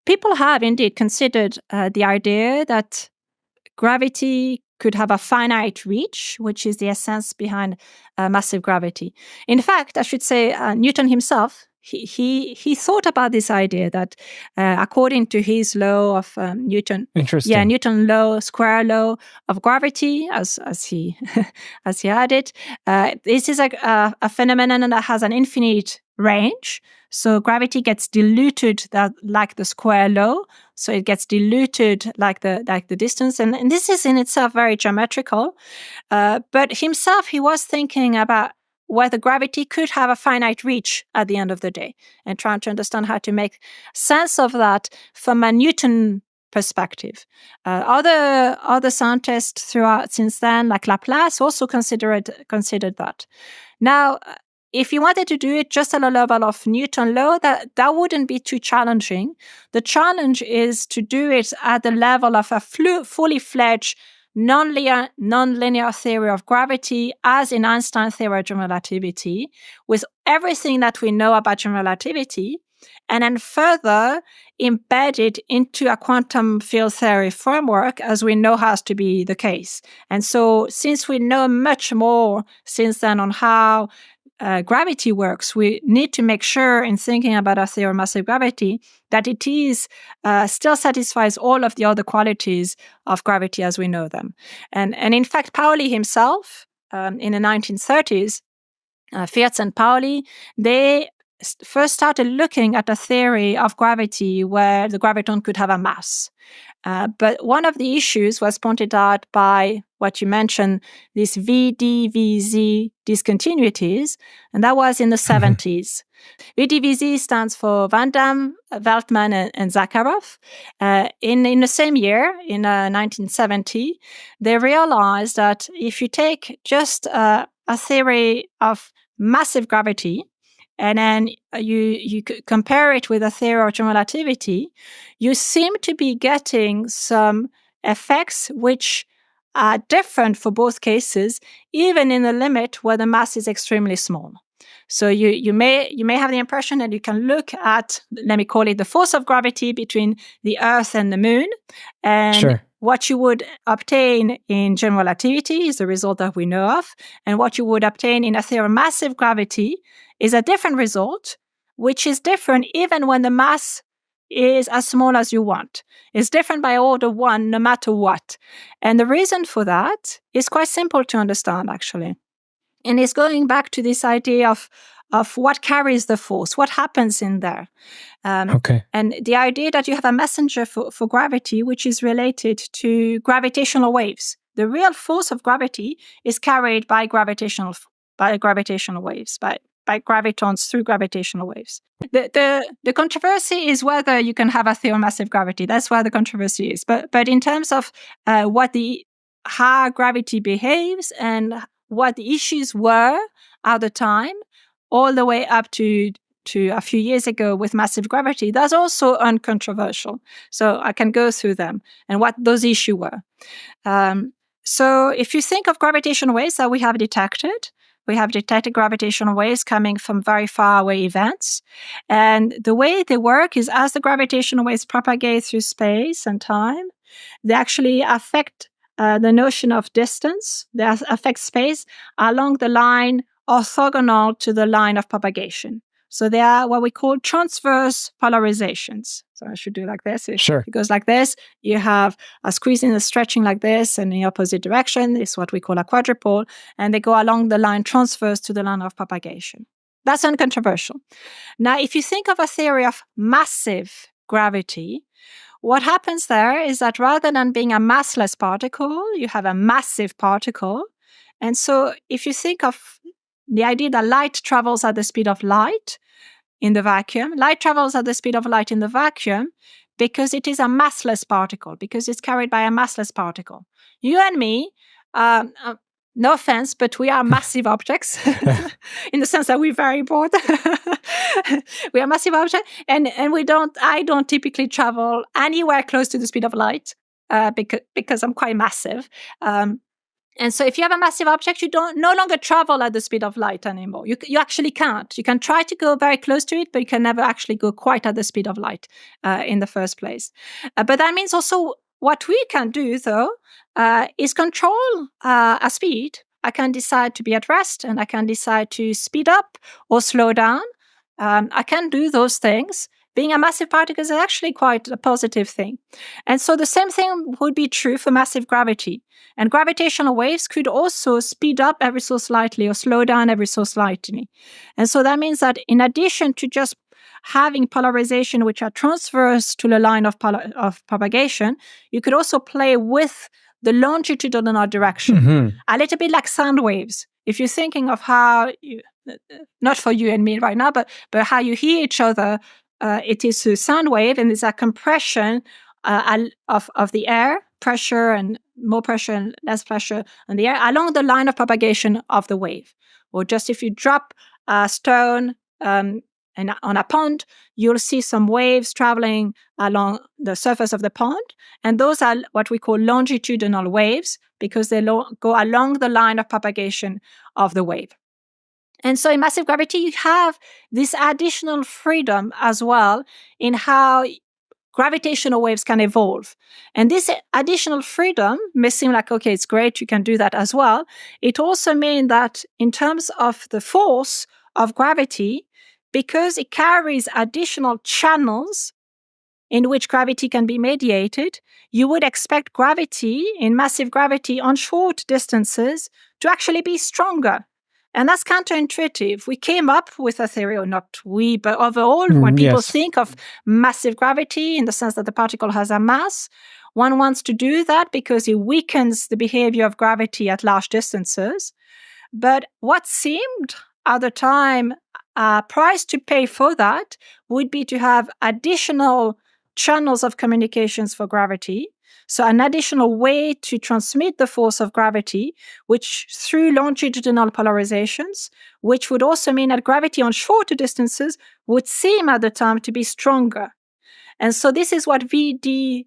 people have indeed considered the idea that gravity could have a finite reach, which is the essence behind massive gravity. In fact, I should say Newton himself, he thought about this idea that according to his law of Newton, Newton law, square law of gravity, as he as he had it, this is a phenomenon that has an infinite range. So gravity gets diluted like the square law. So it gets diluted like the distance. And this is in itself very geometrical. But himself, he was thinking about whether gravity could have a finite reach at the end of the day and trying to understand how to make sense of that from a Newton perspective. Other scientists throughout since then, like Laplace, also considered that. Now, if you wanted to do it just at a level of Newton law, that wouldn't be too challenging. The challenge is to do it at the level of a fully fledged nonlinear theory of gravity, as in Einstein's theory of general relativity, with everything that we know about general relativity, and then further embedded into a quantum field theory framework, as we know has to be the case. And so, since we know much more since then on how gravity works, we need to make sure in thinking about our theory of massive gravity that it is still satisfies all of the other qualities of gravity as we know them. And in fact, Pauli himself, in the 1930s, Fierz and Pauli, they first started looking at a theory of gravity where the graviton could have a mass. But one of the issues was pointed out by what you mentioned, these VDVZ discontinuities, and that was in the 70s. VDVZ stands for Van Dam, Veltman, and Zakharov. In the same year, in 1970, they realized that if you take just a theory of massive gravity, and then you compare it with a theory of general relativity, you seem to be getting some effects which are different for both cases, even in the limit where the mass is extremely small. So you may have the impression that you can look at, let me call it the force of gravity between the Earth and the Moon, and what you would obtain in general relativity is the result that we know of, and what you would obtain in a theory of massive gravity is a different result, which is different even when the mass is as small as you want. It's different by order 1 no matter what. And the reason for that is quite simple to understand, actually. And it's going back to this idea of what carries the force, what happens in there. And the idea that you have a messenger for gravity, which is related to gravitational waves. The real force of gravity is carried by gravitational waves, by gravitons through gravitational waves. The controversy is whether you can have a theory of massive gravity. That's where the controversy is. But in terms of how gravity behaves and what the issues were at the time, all the way up to a few years ago with massive gravity, that's also uncontroversial. So I can go through them and what those issues were. So if you think of gravitational waves that we have detected gravitational waves coming from very far away events. And the way they work is as the gravitational waves propagate through space and time, they actually affect the notion of distance. They affect space along the line orthogonal to the line of propagation. So they are what we call transverse polarizations. So I should do like this. It goes like this. You have a squeezing and a stretching like this, and in the opposite direction is what we call a quadrupole, and they go along the line transverse to the line of propagation. That's uncontroversial. Now, if you think of a theory of massive gravity, what happens there is that rather than being a massless particle, you have a massive particle. And so if you think of the idea that light travels at the speed of light in the vacuum, light travels at the speed of light in the vacuum because it is a massless particle, because it's carried by a massless particle. You and me, no offense, but we are massive objects in the sense that we're very bored. We are massive objects, and I don't typically travel anywhere close to the speed of light because I'm quite massive. And so if you have a massive object, you no longer travel at the speed of light anymore. You actually can't. You can try to go very close to it, but you can never actually go quite at the speed of light in the first place. But that means also what we can do, though, is control a speed. I can decide to be at rest, and I can decide to speed up or slow down. I can do those things. Being a massive particle is actually quite a positive thing. And so the same thing would be true for massive gravity. And gravitational waves could also speed up ever so slightly or slow down ever so slightly. And so that means that in addition to just having polarization which are transverse to the line of propagation, you could also play with the longitudinal direction, a little bit like sound waves. If you're thinking of how, not for you and me right now, but how you hear each other, it is a sound wave, and it's a compression of the air, pressure and more pressure and less pressure on the air along the line of propagation of the wave. Or just if you drop a stone and on a pond, you'll see some waves traveling along the surface of the pond. And those are what we call longitudinal waves because they go along the line of propagation of the wave. And so in massive gravity, you have this additional freedom as well in how gravitational waves can evolve. And this additional freedom may seem like, okay, it's great, you can do that as well. It also means that in terms of the force of gravity, because it carries additional channels in which gravity can be mediated, you would expect gravity in massive gravity on short distances to actually be stronger. And that's counterintuitive. We came up with a theory, or not we, but overall, when people think of massive gravity in the sense that the particle has a mass, one wants to do that because it weakens the behavior of gravity at large distances. But what seemed at the time a price to pay for that would be to have additional channels of communications for gravity. So an additional way to transmit the force of gravity, which through longitudinal polarizations, which would also mean that gravity on shorter distances would seem at the time to be stronger. And so this is what V,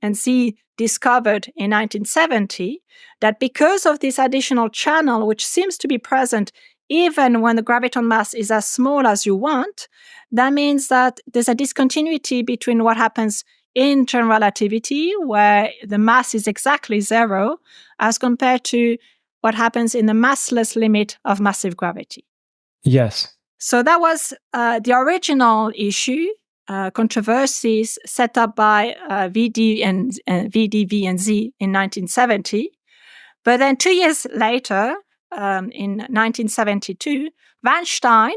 and Z discovered in 1970, that because of this additional channel, which seems to be present even when the graviton mass is as small as you want, that means that there's a discontinuity between what happens in general relativity, where the mass is exactly zero, as compared to what happens in the massless limit of massive gravity. Yes. So that was the original issue, controversies set up by V, V, and Z in 1970. But then 2 years later, in 1972, Weinstein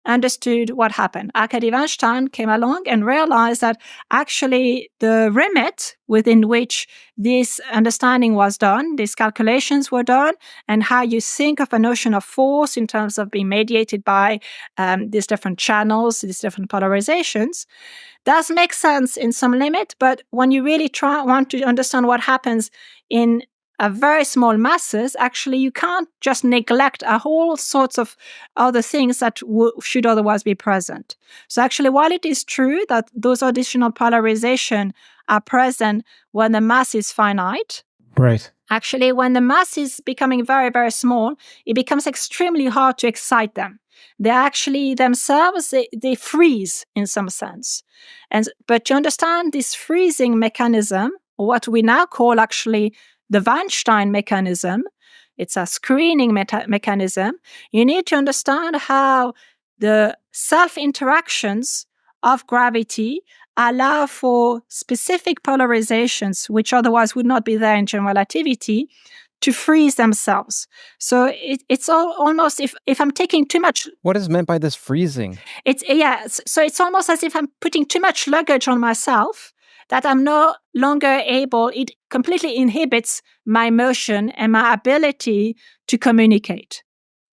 understood what happened. Arkady Weinstein came along and realized that actually the remit within which this understanding was done, these calculations were done, and how you think of a notion of force in terms of being mediated by these different channels, these different polarizations, does make sense in some limit. But when you really want to understand what happens in a very small masses, actually you can't just neglect a whole sorts of other things that should otherwise be present. So actually, while it is true that those additional polarization are present when the mass is finite, right? Actually, when the mass is becoming very, very small, it becomes extremely hard to excite them. They actually themselves, they freeze in some sense. But to understand this freezing mechanism, what we now call actually the Weinstein mechanism, it's a screening mechanism, you need to understand how the self-interactions of gravity allow for specific polarizations, which otherwise would not be there in general relativity, to freeze themselves. So it's almost if I'm taking too much... What is meant by this freezing? So it's almost as if I'm putting too much luggage on myself, that I'm no longer able, it completely inhibits my motion and my ability to communicate.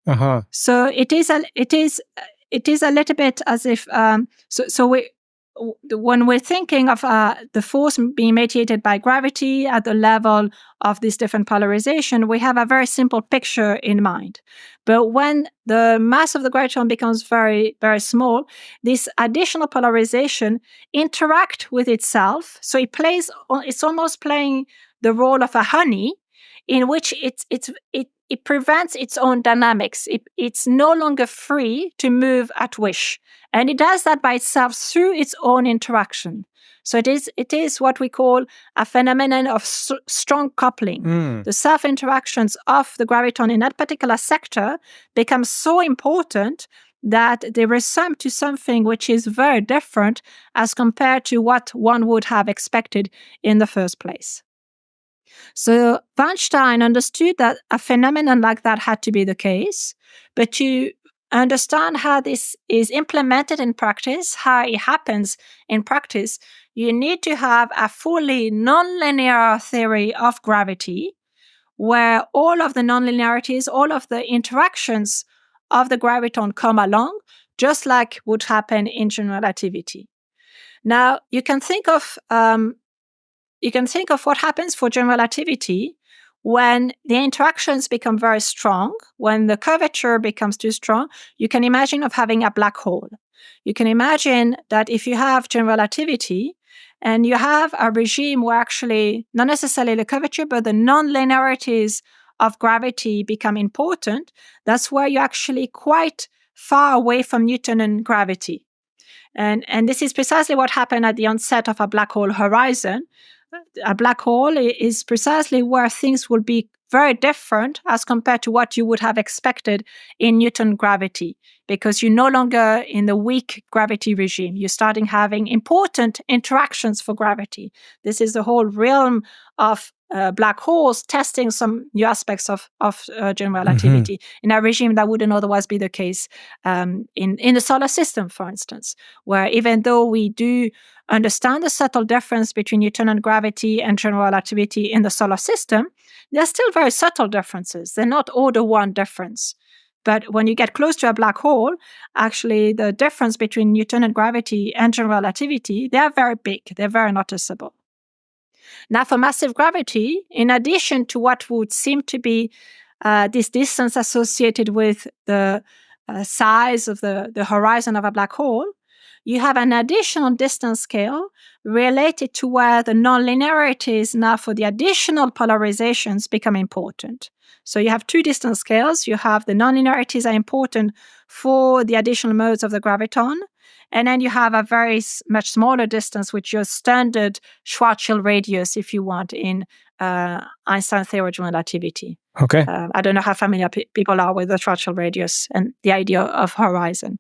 Uh-huh. So it is a little bit as if, when we're thinking of the force being mediated by gravity at the level of this different polarization, we have a very simple picture in mind. But when the mass of the graviton becomes very, very small, this additional polarization interact with itself. So it's almost playing the role of a honey in which it prevents its own dynamics. It's no longer free to move at wish. And it does that by itself through its own interaction. So it is what we call a phenomenon of strong coupling. The self-interactions of the graviton in that particular sector become so important that they resemble to something which is very different as compared to what one would have expected in the first place. So Weinstein understood that a phenomenon like that had to be the case, but to understand how this is implemented in practice, how it happens in practice, you need to have a fully nonlinear theory of gravity, where all of the nonlinearities, all of the interactions of the graviton come along, just like would happen in general relativity. Now, you can think of what happens for general relativity when the interactions become very strong, when the curvature becomes too strong. You can imagine of having a black hole. You can imagine that if you have general relativity and you have a regime where actually not necessarily the curvature, but the non-linearities of gravity become important, that's where you're actually quite far away from Newtonian gravity. And this is precisely what happened at the onset of a black hole horizon. A black hole is precisely where things will be very different as compared to what you would have expected in Newton gravity, because you're no longer in the weak gravity regime. You're starting having important interactions for gravity. This is the whole realm of black holes testing some new aspects of general relativity in a regime that wouldn't otherwise be the case in the solar system, for instance, where even though we do understand the subtle difference between Newtonian gravity and general relativity in the solar system, there are still very subtle differences. They're not order one difference. But when you get close to a black hole, actually the difference between Newtonian gravity and general relativity, they are very big. They're very noticeable. Now, for massive gravity, in addition to what would seem to be this distance associated with the size of the horizon of a black hole, you have an additional distance scale related to where the nonlinearities now for the additional polarizations become important. So you have two distance scales. You have the nonlinearities are important for the additional modes of the graviton. And then you have a very much smaller distance, which is your standard Schwarzschild radius, if you want, in Einstein theory of general relativity. Okay. I don't know how familiar people are with the Schwarzschild radius and the idea of horizon.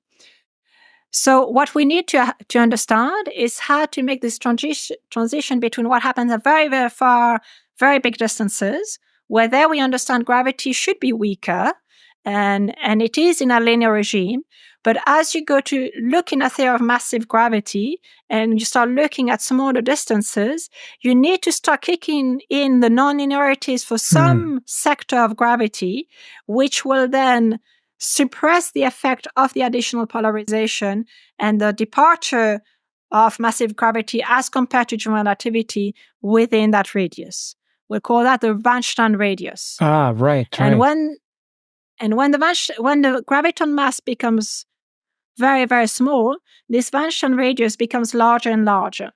So what we need to understand is how to make this transition between what happens at very, very far, very big distances, where there we understand gravity should be weaker, and it is in a linear regime. But as you go to look in a theory of massive gravity and you start looking at smaller distances, you need to start kicking in the nonlinearities for some sector of gravity, which will then suppress the effect of the additional polarization and the departure of massive gravity as compared to general relativity within that radius. We'll call that the Weinstein radius. Ah, right. And when the graviton mass becomes very, very small, this Weinstein radius becomes larger and larger.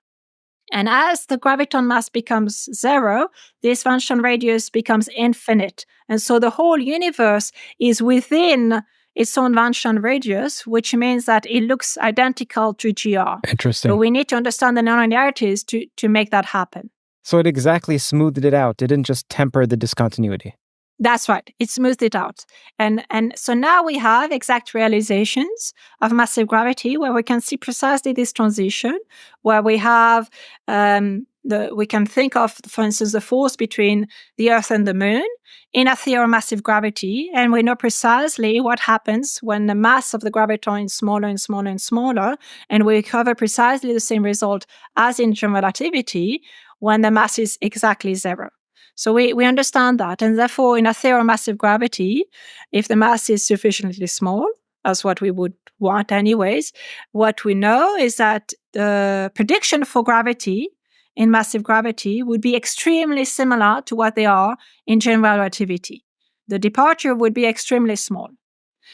And as the graviton mass becomes zero, this Weinstein radius becomes infinite. And so the whole universe is within its own Weinstein radius, which means that it looks identical to GR. Interesting. But we need to understand the nonlinearities to make that happen. So it exactly smoothed it out. It didn't just temper the discontinuity. That's right. It smoothed it out. And so now we have exact realizations of massive gravity where we can see precisely this transition, where we have, we can think of, for instance, the force between the Earth and the Moon in a theory of massive gravity. And we know precisely what happens when the mass of the graviton is smaller and smaller and smaller. And we recover precisely the same result as in general relativity when the mass is exactly zero. So we understand that. And therefore, in a theory of massive gravity, if the mass is sufficiently small, as what we would want anyways, what we know is that the prediction for gravity in massive gravity would be extremely similar to what they are in general relativity. The departure would be extremely small.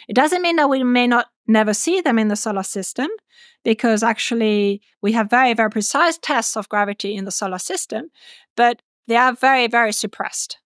It doesn't mean that we may not never see them in the solar system, because actually we have very, very precise tests of gravity in the solar system, but they are very, very suppressed.